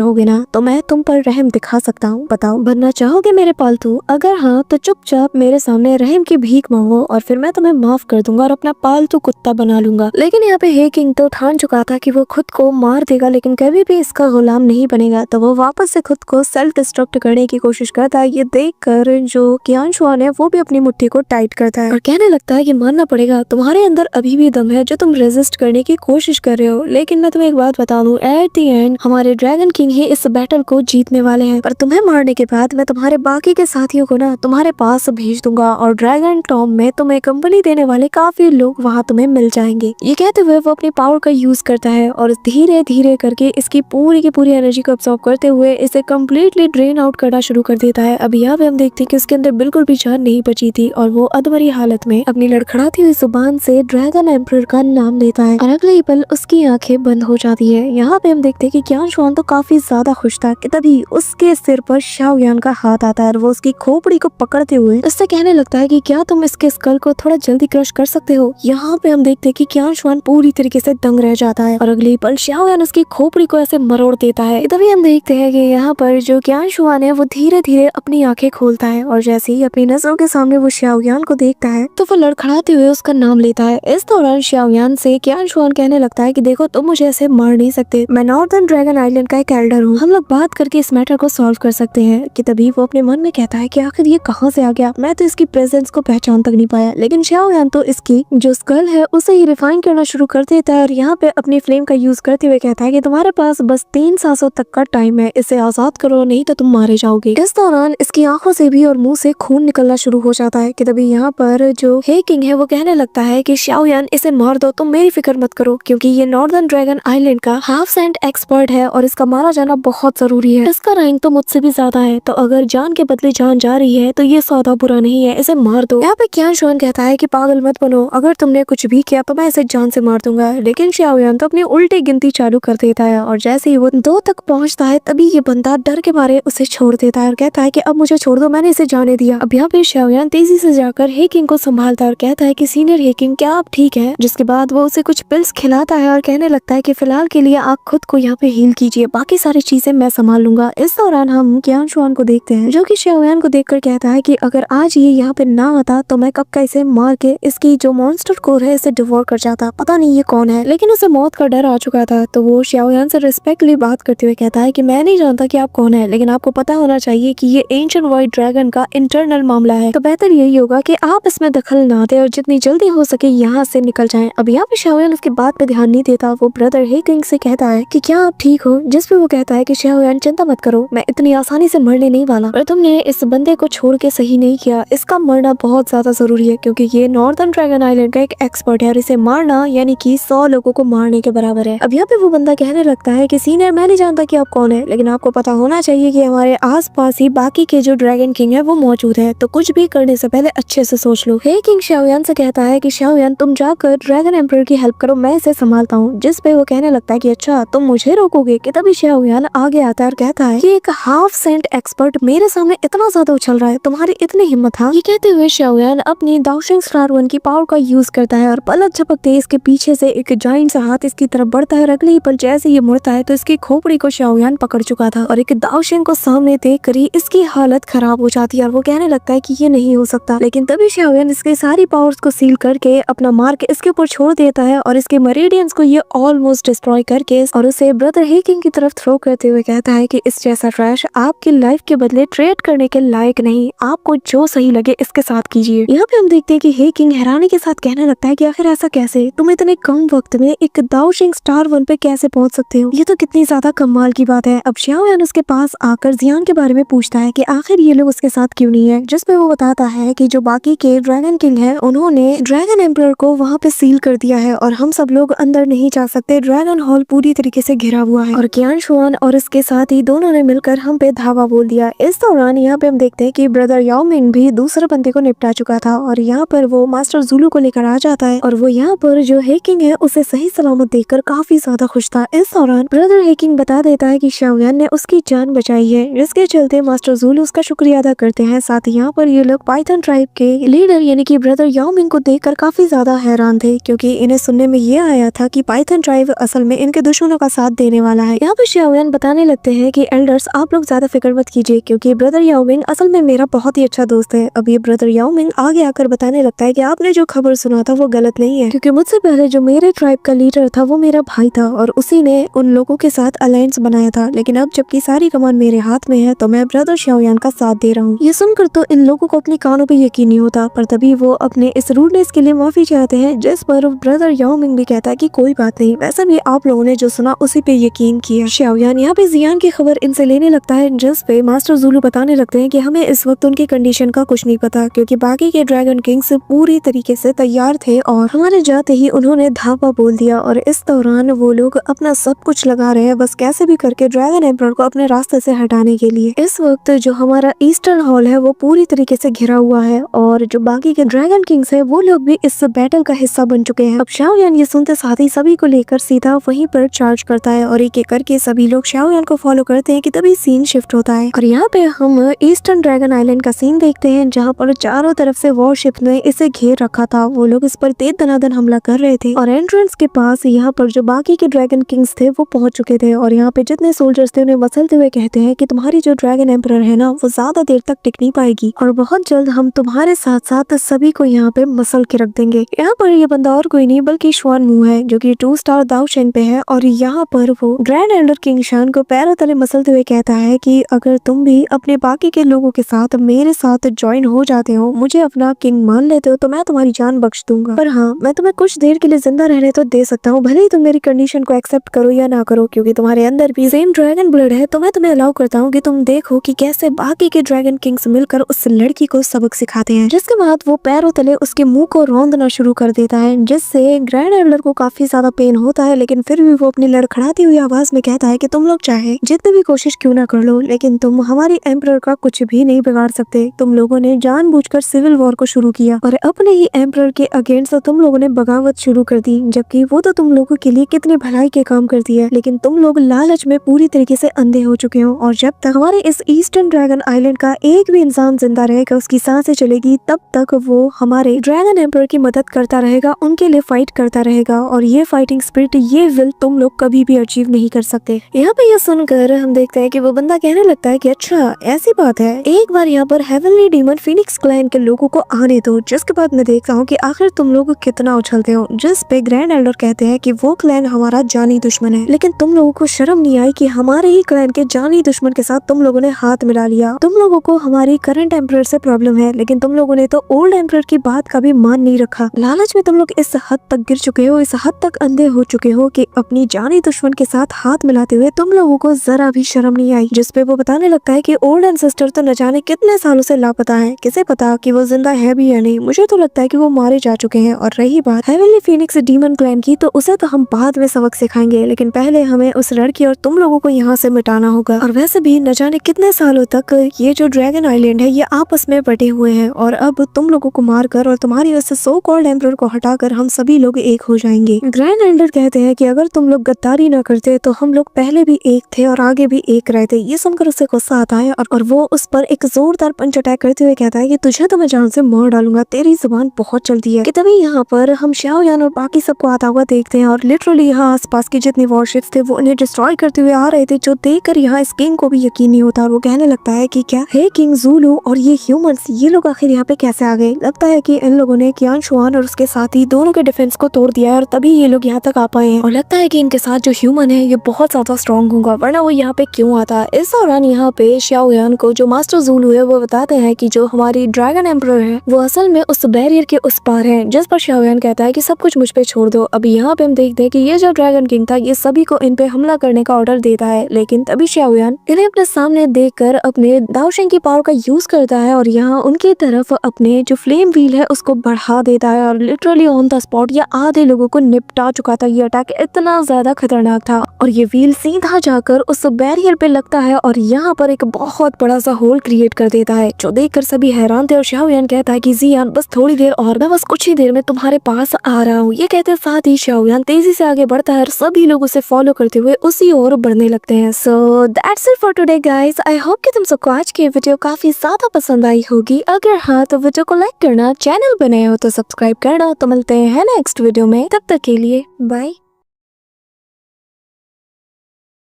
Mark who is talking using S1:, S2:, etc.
S1: होगे ना तो मैं तुम पर रहम दिखा सकता हूँ। बताओ बनना चाहोगे मेरे पालतू? अगर हाँ तो चुपचाप मेरे सामने रहम की भीख मांगो और फिर मैं तुम्हें माफ कर दूंगा और अपना पालतू कुत्ता बना लूंगा। लेकिन यहाँ पे हे किंग तो ठान चुका था कि वो खुद को मार देगा लेकिन कभी भी इसका गुलाम नहीं बनेगा। तो वो वापस से खुद को सेल्फ डिस्ट्रक्ट करने की कोशिश करता है। ये देख कर जो कियान शुआन है वो भी अपनी मुट्ठी को टाइट करता है और कहने लगता है कि मानना पड़ेगा, तुम्हारे अंदर अभी भी दम है जो तुम रेजिस्ट करने की कोशिश कर रहे हो। लेकिन मैं तुम्हें एक बात बता दूं, एट द एंड हमारे ड्रैगन किंग ही इस बैटल को जीतने वाले हैं। पर तुम्हें मारने के बाद मैं तुम्हारे बाकी के साथियों को ना तुम्हारे पास भेज दूंगा और ड्रैगन टॉम में तुम्हें कंपनी देने वाले काफी लोग वहाँ तुम्हें मिल जाएंगे। ये कहते हुए वो अपनी पावर का यूज करता है और धीरे धीरे करके इसकी पूरी की पूरी एनर्जी को अब्सॉर्ब करते हुए इसे कम्प्लीटली ड्रेन आउट करना शुरू कर देता है। अब यहाँ पे हम देखते हैं कि उसके अंदर बिल्कुल भी जान नहीं बची थी और वो अधमरी हालत में अपनी लड़खड़ाती हुई जुबान से ड्रैगन एम्परर का नाम लेता है और अगले ही पल उसकी आंखें बंद हो जाती है। यहाँ पे हम देखते हैं कि कियान शुआन तो काफी ज्यादा खुश था कि तभी उसके सिर पर शाओयान का हाथ आता है और वो उसकी खोपड़ी को पकड़ते हुए उससे कहने लगता है कि क्या तुम इसके स्कल को थोड़ा जल्दी क्रश कर सकते हो। यहाँ पे हम देखते हैं कि कियान शुआन पूरी तरीके से दंग रह जाता है और अगले पल शाओयान उसकी खोपड़ी को ऐसे मरोड़ देता है। तभी हम देखते हैं कि यहाँ पर जो कियान शुआन है वो धीरे धीरे अपनी आंखें खोलता है और जैसे ही अपनी नजरों के सामने वो शाओयान को देखता है तो वो लड़खड़ाते हुए उसका नाम लेता है। इस दौरान शाओयान से कियान शुआन कहने लगता है कि देखो तुम मुझे ऐसे मार नहीं सकते, मैं नॉर्दर्न ड्रैगन आइलैंड का एक एल्डर हूँ, हम लोग बात करके इस मैटर को सॉल्व कर सकते हैं। कि तभी वो अपने मन में कहता है कि आखिर ये कहाँ से आ गया, मैं तो इसकी प्रेजेंस को पहचान तक नहीं पाया। लेकिन शाओयान तो इसकी जो स्कल है उसे ही रिफाइन करना शुरू कर देता है और यहाँ पे अपनी फ्लेम का यूज करते हुए कहता है कि तुम्हारे पास बस 3 सांसों तक का टाइम है, इसे आजाद करो नहीं तो तुम मारे जाओगे। इस दौरान इसकी आंखों से भी और मुंह से खून निकलना शुरू हो जाता है। कि तभी यहाँ पर जो हे किंग है वो कहने लगता है कि शाओयान इसे मार दो, तुम मेरी फिक्र मत करो क्योंकि ये नॉर्दर्न ड्रैगन आइलैंड का हाफ सेंट एक्सपर्ट है और इसका मारा जाना बहुत जरूरी है। इसका रैंक तो मुझसे भी ज्यादा है, तो अगर जान के बदले जान जा रही है तो ये सौदा बुरा नहीं है, इसे मार दो। यहाँ पे कियान शुआन कहता है कि पागल मत बनो, अगर तुमने कुछ भी किया तो मैं इसे जान से मार दूंगा। लेकिन शाओयान तो अपनी उल्टी गिनती चालू कर देता है और जैसे ही वो 2 तक पहुंचता है तभी ये बंदा डर के मारे उसे छोड़ देता है और कहता है कि अब मुझे छोड़ दो, मैंने इसे जाने दिया। अब यहाँ पे शाओयान तेजी से जाकर हे किंग को संभालता है और कहता है कि सीनियर हे किंग क्या आप ठीक है। जिसके बाद वो उसे कुछ पिल्स खिलाता है और कहने लगता है कि फिलहाल के लिए आप खुद को यहाँ पे हील कीजिए, बाकी सारी चीजें मैं संभाल लूंगा। इस दौरान हम कियान शुआन को देखते हैं जो कि शाओयान को देखकर कहता है कि अगर आज ये यहाँ पे ना आता तो मैं कब का इसे मार के इसकी जो मॉन्स्टर कोर है इसे डिवोर कर जाता। पता नहीं ये कौन है, लेकिन उसे मौत का डर आ चुका था। तो वो शाओयान से रिस्पेक्टली बात करते हुए कहता है कि मैं नहीं जानता कि आप कौन है, लेकिन आपको पता होना चाहिए कि ये एंशिएंट व्हाइट ड्रैगन का इंटरनल मामला है, तो बेहतर यही होगा कि आप इसमें दखल ना दे और जितनी जल्दी हो सके यहाँ से निकल जाएं। अब यहाँ पे शाओयान उसकी बात पे ध्यान नहीं देता। वो ब्रदर हे किंग से कहता है कि क्या आप ठीक हो, जिस पे वो कहता है कि शाओयान चिंता मत करो, मैं इतनी आसानी से मरने नहीं वाला, पर तुमने इस बंदे को छोड़ के सही नहीं किया, इसका मरना बहुत ज्यादा जरूरी है क्योंकि ये नॉर्दर्न ड्रैगन आइलैंड का एक एक्सपर्ट है और इसे मारना यानी कि 100 लोगों को मारने के बराबर है। अब यहाँ पे वो बंदा कहने लगता है कि सीनियर मैं नहीं जानता कि आप कौन है, लेकिन आपको पता होना चाहिए कि हमारे आसपास ही बाकी के जो ड्रैगन किंग है वो मौजूद है, तो कुछ भी करने से पहले अच्छे से सोच लो। हे किंग शाओयान से कहता है कि शाओयान तुम जाकर ड्रैगन एम्परर की हेल्प करो, मैं इसे संभालता हूँ। जिस पे वो कहने लगता है कि अच्छा तुम मुझे रोकोगे। कि तभी शाओयान आगे आता है और कहता है कि एक हाफ सेंट एक्सपर्ट मेरे सामने इतना ज्यादा उछल रहा है, तुम्हारी इतनी हिम्मत। हाँ, ये कहते हुए शाओयान अपनी दाओशिंग स्टार 1 की पावर का यूज करता है और पलक झपकते इसके पीछे से एक जाइंट सा हाथ इसकी तरफ बढ़ता है और अगले ही पल जैसे ये मुड़ता है तो इसकी खोपड़ी को शाओयान पकड़ चुका था और एक दाओशिंग को सामने देख कर ही इसकी हालत खराब हो जाती है और वो कहने लगता है कि ये नहीं हो सकता। लेकिन तभी शाओयान इसके सारी पावर्स को सील करके अपना मार के इसके ऊपर छोड़ देता है और इसके मेरिडियंस को ये ऑलमोस्ट डिस्ट्रॉय करके और उसे ब्रदर हे किंग की तरफ थ्रो करते हुए कहता है कि इस जैसा ट्रैश आपकी लाइफ के बदले ट्रेड करने के लायक नहीं, आपको जो सही लगे इसके साथ कीजिए। यहाँ पे हम देखते हैं कि हे किंग हैरानी के साथ कहने लगता है कि आखिर ऐसा कैसे, तुम इतने कम वक्त में एक दाओशिंग स्टार 1 पे कैसे पहुंच सकते हो, ये तो कितनी ज्यादा कमाल की बात है। अब शाओयान उसके पास आकर जियान के बारे में पूछता है कि आखिर ये लोग उसके साथ क्यों नहीं है, जिसपे वो बताता है कि जो बाकी के ड्रैगन किंग है उन्होंने ड्रैगन एम्परर को वहाँ पे सील कर दिया है और हम सब लोग अंदर नहीं जा सकते, ड्रैगन हॉल पूरी तरीके से घिरा हुआ है और कियान शुआन और इसके साथ ही दोनों ने मिलकर हम पे धावा बोल दिया। इस दौरान यहाँ पे हम देखते हैं कि ब्रदर याओ मिंग भी दूसरे बंदे को निपटा चुका था और यहाँ पर वो मास्टर जुलू को लेकर आ जाता है और वो यहाँ पर जो हे किंग है उसे सही सलामत देखकर काफी ज्यादा खुश था। इस दौरान ब्रदर हे किंग बता देता है कि शाओयान ने उसकी जान बचाई है, जिसके चलते मास्टर जुलू उसका शुक्रिया अदा करते हैं। साथ ही यहाँ पर ये लोग पाइथन ट्राइब के लीडर यानी कि ब्रदर याओ मिंग को देखकर काफी ज्यादा हैरान थे क्योंकि इन्हें सुनने में ये आया था कि पाइथन ट्राइब असल में इनके दुश्मनों का साथ देने वाला है। यहाँ पर शाओयान बताने लगते हैं कि एल्डर्स आप लोग ज्यादा फिक्र मत कीजिए क्योंकि ब्रदर याओमिंग असल में मेरा बहुत ही अच्छा दोस्त है। अब ये ब्रदर याओमिंग आगे आकर बताने लगता है कि आपने जो खबर सुना था वो गलत नहीं है, क्योंकि मुझसे पहले जो मेरे ट्राइब का लीडर था वो मेरा भाई था और उसी ने उन लोगों के साथ अलायंस बनाया था। लेकिन अब जबकि सारी कमान मेरे हाथ में है तो मैं ब्रदर शाओयान का साथ दे रहा हूँ। ये सुनकर तो इन लोगों को अपने कानों पे यकीन नहीं होता, पर तभी वो अपने इस रूडनेस के लिए माफी चाहते हैं, जिस पर ब्रदर याओमिंग भी कहता है कि कोई बात नहीं, वैसे भी आप लोगों ने जो सुना उसी पे यकीन किया। शाओयान यहाँ पे जियान की खबर इनसे लेने लगता है, जिस पे मास्टर ज़ुलू बताने लगते हैं कि हमें इस वक्त उनकी कंडीशन का कुछ नहीं पता क्योंकि बाकी के ड्रैगन किंग्स पूरी तरीके से तैयार थे और हमारे जाते ही उन्होंने धावा बोल दिया और इस दौरान वो लोग अपना सब कुछ लगा रहे हैं बस कैसे भी करके ड्रैगन एम्परर को अपने रास्ते से हटाने के लिए। इस वक्त जो हमारा ईस्टर्न हॉल है वो पूरी तरीके से घिरा हुआ है और जो बाकी के ड्रैगन किंग्स है वो लोग भी इस बैटल का हिस्सा बन चुके हैं। अब शाओयान ये सुनते साथ ही सभी को लेकर सीधा वहीं पर चार्ज करता है और एक एक करके सभी लोग शाओयान को फॉलो करते हैं कि तभी सीन शिफ्ट होता है और यहाँ पे हम ईस्टर्न ड्रैगन आइलैंड का सीन देखते हैं जहाँ पर चारों तरफ से वॉरशिप ने इसे घेर रखा था। वो लोग इस पर तेज दनादन हमला कर रहे थे और एंट्रेंस के पास यहाँ पर जो बाकी के ड्रैगन किंग्स थे वो पहुंच चुके थे और यहाँ पे जितने सोल्जर्स थे उन्हें मसलते हुए कहते हैं कि तुम्हारी जो ड्रैगन एम्परर है ना वो ज्यादा देर तक टिक नहीं पाएगी और बहुत जल्द हम तुम्हारे साथ साथ सभी को यहाँ पे मसल के रख देंगे। यहाँ पर ये बंदा और कोई नहीं बल्कि श्वान मू है जो कि 2 स्टार दाओशेन पे है और यहाँ पर वो ग्रैंड एल्डर किंग शान को पैरों तले मसलते हुए कहता है कि अगर तुम भी अपने बाकी के लोगों के साथ मेरे साथ ज्वाइन हो जाते हो, मुझे अपना किंग मान लेते हो तो मैं तुम्हारी जान बख्श दूंगा, पर हाँ मैं तुम्हें कुछ देर के लिए जिंदा रहने तो दे सकता हूँ, भले ही तुम मेरी कंडीशन को एक्सेप्ट करो या ना करो क्योंकि तुम्हारे अंदर भी सेम ड्रैगन ब्लड है, तो मैं तुम्हें अलाउ करता हूँ कि तुम देखो कि कैसे बाकी के ड्रैगन किंग्स मिलकर उस लड़की को सबक सिखाते हैं। जिसके बाद वो पैरों तले उसके मुंह को रौंदना शुरू कर देता है जिससे ग्रैंड एल्डर को काफी ज्यादा पेन होता है, लेकिन फिर भी वो अपनी लड़खड़ाती हुई आवाज में कहता है कि तुम लोग चाहे जितनी भी कोशिश क्यों ना कर लो लेकिन तुम हमारी एम्परर का कुछ भी नहीं बिगाड़ सकते। तुम लोगों ने जानबूझकर सिविल वॉर को शुरू किया और अपने ही एम्परर के अगेंस्ट तुम लोगों ने बगावत शुरू कर दी, जबकि वो तो तुम लोगों के लिए कितने भलाई के काम करती है, लेकिन तुम लोग लालच में पूरी तरीके से अंधे हो चुके हो और जब तक हमारे इस ईस्टर्न ड्रैगन आइलैंड का एक भी इंसान जिंदा रहेगा, उसकी सांसें चलेगी, तब तक वो हमारे ड्रैगन एम्परर की मदद करता रहेगा, उनके लिए फाइट करता रहेगा और ये फाइटिंग स्पिरिट, ये विल तुम लोग कभी भी अचीव नहीं कर सकते। यहाँ पे ये सुनकर हम देखते हैं कि वो बंदा कहने लगता है कि अच्छा ऐसी बात है, एक बार यहाँ पर हेवनली डीमन फिनिक्स क्लैन के लोगों को आने दो, जिसके बाद मैं देखता हूँ कि आखिर तुम लोग कितना उछलते हो। जिस पे ग्रैंड एल्डर कहते हैं कि वो क्लैन हमारा जानी दुश्मन है, लेकिन तुम लोगों को शर्म नहीं आई कि हमारे ही क्लैन के जानी दुश्मन के साथ तुम लोगों ने हाथ मिला लिया। तुम लोगों को हमारी करंट एम्परर से प्रॉब्लम है, लेकिन तुम लोगों ने तो ओल्ड एम्परर की बात का भी मान नहीं रखा। लालच में तुम लोग इस हद तक गिर चुके हो, इस हद तक अंधे हो चुके हो कि अपनी जानी दुश्मन के साथ हाथ मिलाते हुए तुम लोगों को जरा भी शर्म नहीं आई। जिस पे वो बताने लगता है कि ओल्ड एंसेस्टर तो न जाने कितने सालों से लापता है, किसे पता कि वो जिंदा है भी या नहीं, मुझे तो लगता है कि वो मारे जा चुके हैं। और रही बात हेवनली फिनिक्स डीमन क्लैन की, तो उसे तो हम बाद में सबक सिखाएंगे, लेकिन पहले हमें उस लड़की और तुम लोगों को यहाँ से मिटाना होगा। और वैसे भी न जाने कितने सालों तक ये जो ड्रैगन आइलैंड है ये आपस में बटे हुए हैं और अब तुम लोगों को मारकर और तुम्हारी उस सो कॉल्ड एम्परर को हटाकर हम सभी लोग एक हो जाएंगे। ग्रैंड एल्डर कहते हैं कि अगर तुम लोग गद्दारी न करते तो हम लोग पहले भी एक थे और आगे भी एक रहते। ये सुनकर उसे गुस्सा आता है और वो उस पर एक जोरदार पंच अटैक करते हुए कहता है कि तुझे तो मैं जान से मार डालूंगा, तेरी जुबान बहुत चलती है। कि तभी यहाँ पर हम शाओयान और बाकी सबको आता हुआ देखते हैं और लिटरली यहाँ आसपास के जितने वॉरशिप्स थे वो उन्हें डिस्ट्रॉय करते हुए आ रहे थे, जो देखकर यहाँ इस किंग को भी यकीन नहीं होता और वो कहने लगता है कि क्या हे किंग ज़ुलू और ये ह्यूमंस, ये लोग आखिर यहाँ पे कैसे आ गए? लगता है कि इन लोगों ने कियान शुआन और उसके साथी दोनों के डिफेंस को तोड़ दिया है और तभी ये लोग यहाँ तक आ पाए हैं और लगता है कि इनके साथ जो ह्यूमन है ये बहुत ज्यादा स्ट्रॉन्ग होगा, वरना वो यहाँ पे क्यों आता। इस दौरान यहाँ पे शाओयान को जो मास्टर ज़ुलू है वो बताते हैं कि जो हमारी ड्रैगन एम्परर है वो असल में उस बैरियर के उस पार है, जिस पर शाओयान कहता है कि सब कुछ मुझ पे छोड़ दो। अभी यहाँ पे हम देखते हैं कि ये जो ड्रैगन किंग था ये सभी को इन पे हमला करने का ऑर्डर देता है, लेकिन तभी शाओयान इन्हें अपने सामने देखकर अपने दाओशेन की पावर का यूज करता है और यहाँ उनकी तरफ अपने जो फ्लेम व्हील है उसको बढ़ा देता है और लिटरली ऑन द स्पॉट या आधे लोगों को निपटा चुका था। ये अटैक इतना ज्यादा खतरनाक था और ये व्हील सीधा जाकर उस बैरियर पे लगता है और यहाँ पर एक बहुत बड़ा सा होल क्रिएट कर देता है, जो देखकर सभी हैरान थे। और शाओयान कहता है कि जियान बस थोड़ी देर और, मैं बस कुछ ही देर में तुम्हारे पास आ रहा हूँ। ये कहते साथ ही शाओयान तेजी से आगे बढ़ता है और सभी लोग उसे फॉलो करते हुए उसी ओर बढ़ने लगते हैं। So that's it for today guys. I hope कि तुम सबको आज की वीडियो काफी ज्यादा पसंद आई होगी। अगर हाँ तो वीडियो को लाइक करना, चैनल बनाए हो तो सब्सक्राइब करना। तो मिलते हैं नेक्स्ट वीडियो में, तब तक के लिए बाय।